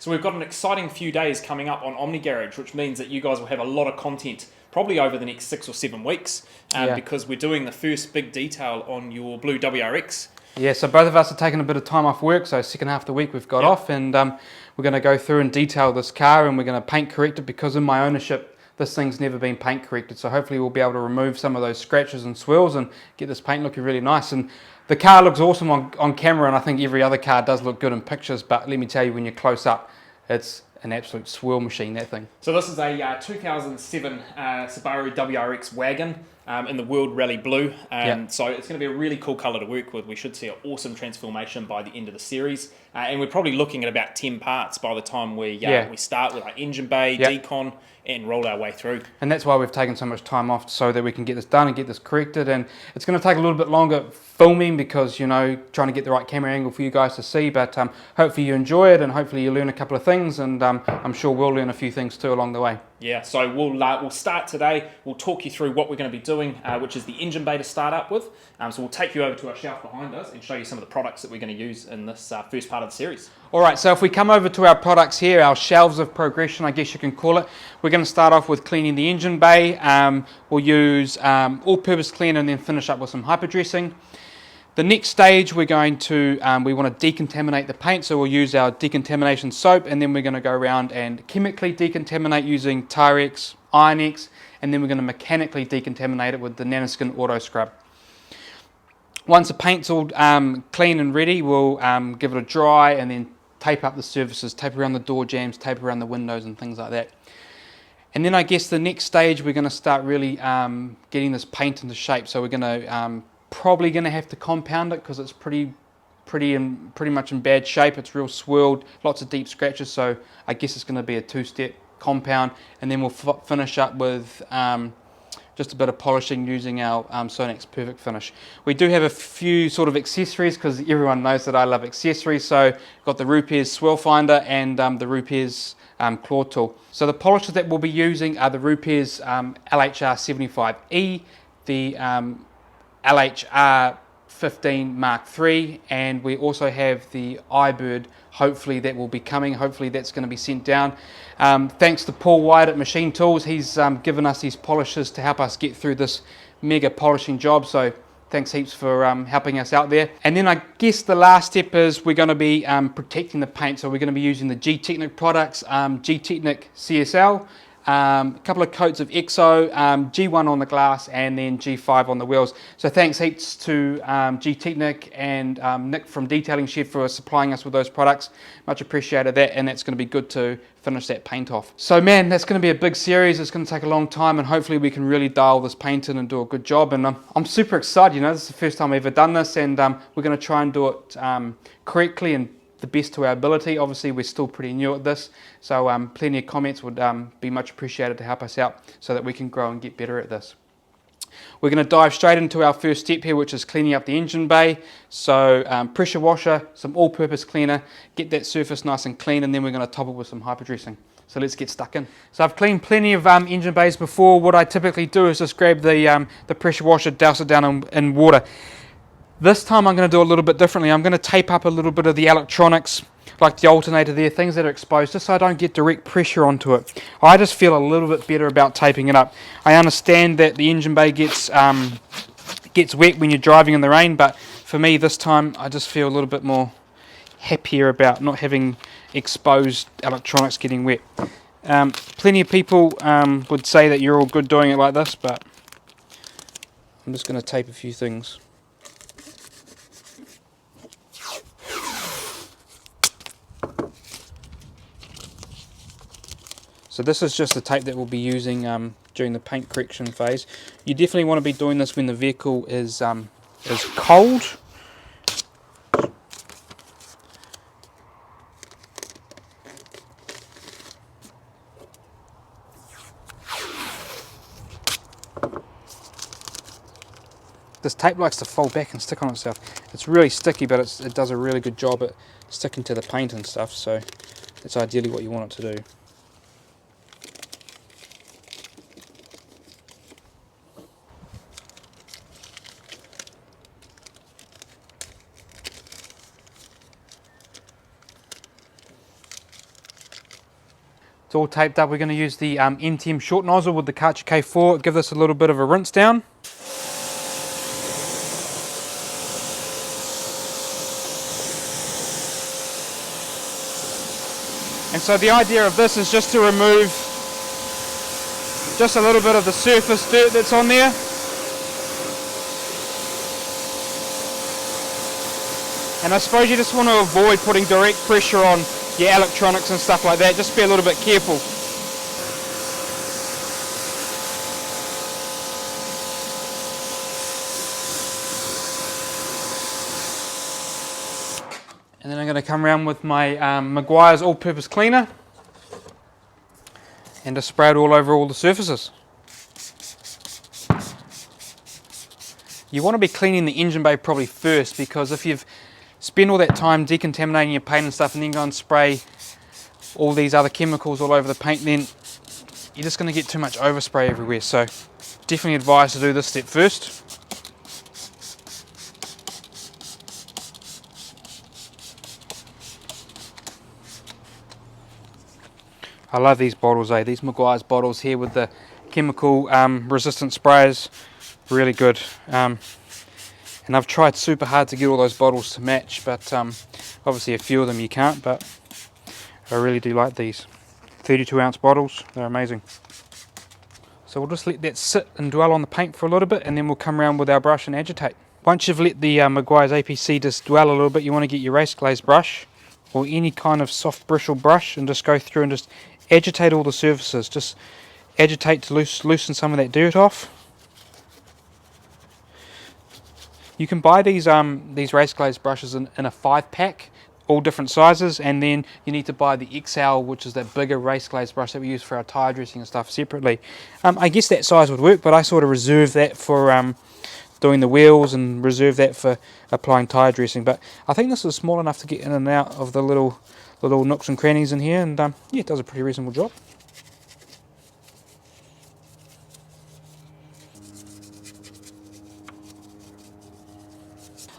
So we've got an exciting few days coming up on Omni Garage, which means that you guys will have a lot of content probably over the next 6 or 7 weeks, because we're doing the first big detail on your blue WRX. Yeah, so both of us are taking a bit of time off work, so second half of the week we've got off, and we're going to go through and detail this car, and we're going to paint correct it, because in my ownership this thing's never been paint corrected, so hopefully we'll be able to remove some of those scratches and swirls and get this paint looking really nice. And the car looks awesome on camera, and I think every other car does look good in pictures, but let me tell you, when you're close up, it's an absolute swirl machine, that thing. So this is a 2007 Subaru WRX wagon in the World Rally Blue. So it's going to be a really cool colour to work with. We should see an awesome transformation by the end of the series. And we're probably looking at about 10 parts by the time we start with our engine bay, decon, and roll our way through. And that's why we've taken so much time off, so that we can get this done and get this corrected. And it's going to take a little bit longer filming, because, you know, trying to get the right camera angle for you guys to see, but hopefully you enjoy it, and hopefully you learn a couple of things, and I'm sure we'll learn a few things too along the way. Yeah, so we'll start today. We'll talk you through what we're going to be doing, which is the engine bay to start up with. So we'll take you over to our shelf behind us and show you some of the products that we're going to use in this first part of the series. Alright, so if we come over to our products here, our shelves of progression, I guess you can call it, we're going to start off with cleaning the engine bay. We'll use all-purpose cleaner and then finish up with some hyper dressing. The next stage, we're going to, we want to decontaminate the paint, so we'll use our decontamination soap, and then we're going to go around and chemically decontaminate using Tyrex, Iron-X, and then we're going to mechanically decontaminate it with the Nanoskin Auto Scrub. Once the paint's all clean and ready, we'll give it a dry, and then tape up the surfaces, tape around the door jambs, tape around the windows and things like that. And then I guess the next stage, we're going to start really getting this paint into shape. So we're going to probably going to have to compound it, because it's pretty much in bad shape. It's real swirled, lots of deep scratches, so I guess it's going to be a two-step compound, and then we'll finish up with just a bit of polishing using our Sonax Perfect Finish. We do have a few sort of accessories, because everyone knows that I love accessories. So got the Rupairs Swirl Finder and the Rupairs Claw Tool. So the polishes that we'll be using are the Rupairs LHR 75E, the LHR 15 Mark III, and we also have the iBird. Hopefully that will be coming. Hopefully that's going to be sent down. Thanks to Paul White at Machine Tools, he's given us these polishes to help us get through this mega polishing job, so thanks heaps for helping us out there. And then I guess the last step is we're going to be protecting the paint, so we're going to be using the G-Technic products, G-Technic CSL, a couple of coats of EXO, G1 on the glass, and then G5 on the wheels. So thanks heaps to G-Technic and Nick from Detailing Shed for supplying us with those products. Much appreciated that, and that's going to be good to finish that paint off. So man, that's going to be a big series. It's going to take a long time, and hopefully we can really dial this paint in and do a good job. And I'm super excited. You know, this is the first time I've ever done this, and we're going to try and do it correctly and the best to our ability. Obviously we're still pretty new at this, so plenty of comments would be much appreciated to help us out, so that we can grow and get better at this. We're going to dive straight into our first step here, which is cleaning up the engine bay. So pressure washer, some all-purpose cleaner, get that surface nice and clean, and then we're going to top it with some hyper dressing. So let's get stuck in. So I've cleaned plenty of engine bays before. What I typically do is just grab the pressure washer, douse it down in water. This time I'm going to do a little bit differently. I'm going to tape up a little bit of the electronics, like the alternator there, things that are exposed, just so I don't get direct pressure onto it. I just feel a little bit better about taping it up. I understand that the engine bay gets wet when you're driving in the rain, but for me this time I just feel a little bit more happier about not having exposed electronics getting wet. Plenty of people would say that you're all good doing it like this, but I'm just going to tape a few things. So this is just the tape that we'll be using during the paint correction phase. You definitely want to be doing this when the vehicle is cold. This tape likes to fold back and stick on itself. It's really sticky, but it does a really good job at sticking to the paint and stuff, so that's ideally what you want it to do. It's all taped up. We're going to use the NTM short nozzle with the Karcher K4, give this a little bit of a rinse down. And so the idea of this is just to remove just a little bit of the surface dirt that's on there. And I suppose you just want to avoid putting direct pressure on your electronics and stuff like that. Just be a little bit careful. And then I'm going to come around with my Meguiars All Purpose Cleaner and just spray it all over all the surfaces. You want to be cleaning the engine bay probably first, because if you've spent all that time decontaminating your paint and stuff and then go and spray all these other chemicals all over the paint, then you're just going to get too much overspray everywhere. So definitely advise to do this step first. I love these bottles, these Meguiars bottles here with the chemical resistant sprayers, really good. And I've tried super hard to get all those bottles to match, but obviously a few of them you can't, but I really do like these 32 ounce bottles. They're amazing. So we'll just let that sit and dwell on the paint for a little bit, and then we'll come around with our brush and agitate. Once you've let the Meguiars APC just dwell a little bit, you want to get your Raceglaze brush or any kind of soft bristle brush and just go through and just agitate all the surfaces. Just agitate to loosen some of that dirt off. You can buy these Raceglaze brushes in a 5-pack, all different sizes, and then you need to buy the XL, which is that bigger Raceglaze brush that we use for our tyre dressing and stuff, separately. I guess that size would work, but I sort of reserve that for doing the wheels and reserve that for applying tyre dressing. But I think this is small enough to get in and out of the little nooks and crannies in here, and yeah, it does a pretty reasonable job.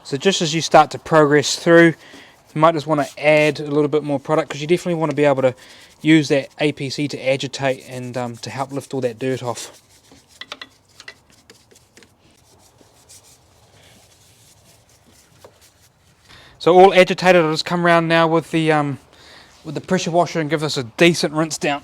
So just as you start to progress through, you might just want to add a little bit more product, because you definitely want to be able to use that APC to agitate and to help lift all that dirt off. So all agitated, I'll just come around now with the pressure washer and give this a decent rinse down.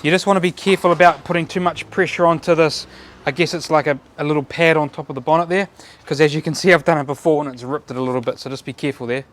You just want to be careful about putting too much pressure onto this. I guess it's like a little pad on top of the bonnet there, because as you can see, I've done it before and it's ripped it a little bit, so just be careful there.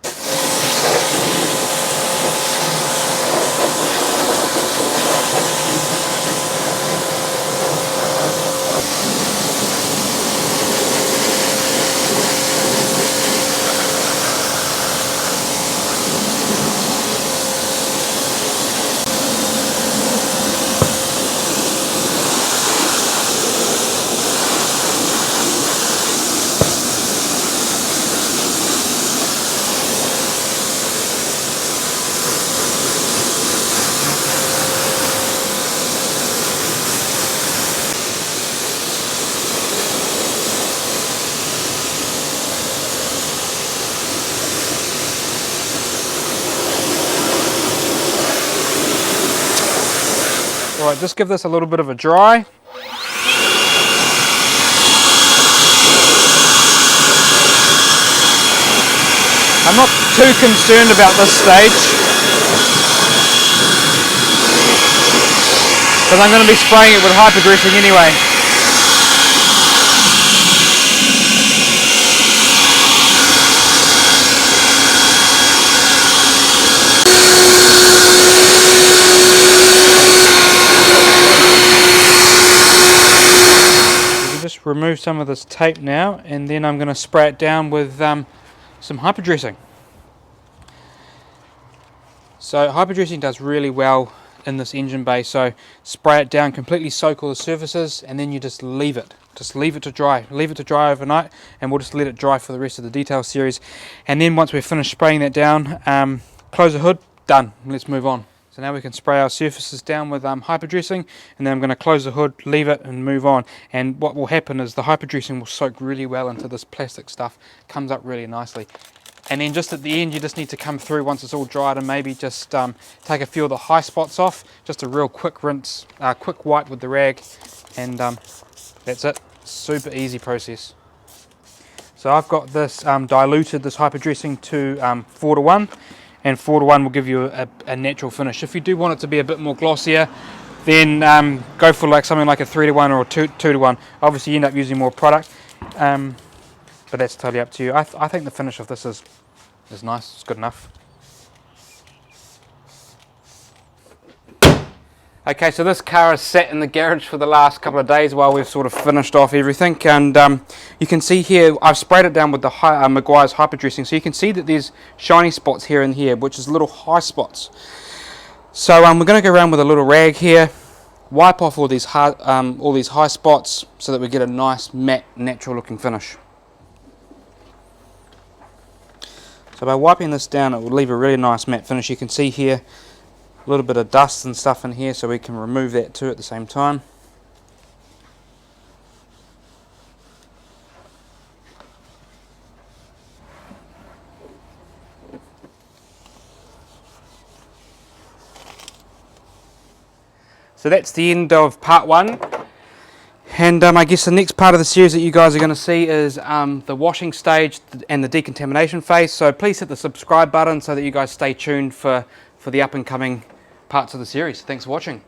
Alright, just give this a little bit of a dry. I'm not too concerned about this stage, because I'm going to be spraying it with Hyper Dressing anyway. Just remove some of this tape now, and then I'm going to spray it down with some Hyper Dressing. So Hyper Dressing does really well in this engine bay, so spray it down, completely soak all the surfaces, and then you just leave it to dry. Leave it to dry overnight, and we'll just let it dry for the rest of the detail series. And then once we're finished spraying that down, close the hood, done. Let's move on. So now we can spray our surfaces down with hyper dressing, and then I'm going to close the hood, leave it and move on. And what will happen is the hyper dressing will soak really well into this plastic stuff, comes up really nicely. And then just at the end you just need to come through once it's all dried and maybe just take a few of the high spots off, just a real quick rinse, quick wipe with the rag, and that's it. Super easy process. So I've got this diluted this hyper dressing to 4:1, and 4:1 will give you a natural finish. If you do want it to be a bit more glossier, then go for like something like a 3:1 or a 2:1. Obviously you end up using more product, but that's totally up to you. I think the finish of this is nice, it's good enough. Okay, so this car has sat in the garage for the last couple of days while we've sort of finished off everything, and you can see here I've sprayed it down with the Meguiars Hyper Dressing, so you can see that there's shiny spots here and here, which is little high spots. So we're going to go around with a little rag here, wipe off all these high spots so that we get a nice matte natural looking finish. So by wiping this down it will leave a really nice matte finish. You can see here a little bit of dust and stuff in here, so we can remove that too at the same time. So that's the end of part 1, and I guess the next part of the series that you guys are going to see is the washing stage and the decontamination phase. So please hit the subscribe button so that you guys stay tuned for the up and coming parts of the series. Thanks for watching.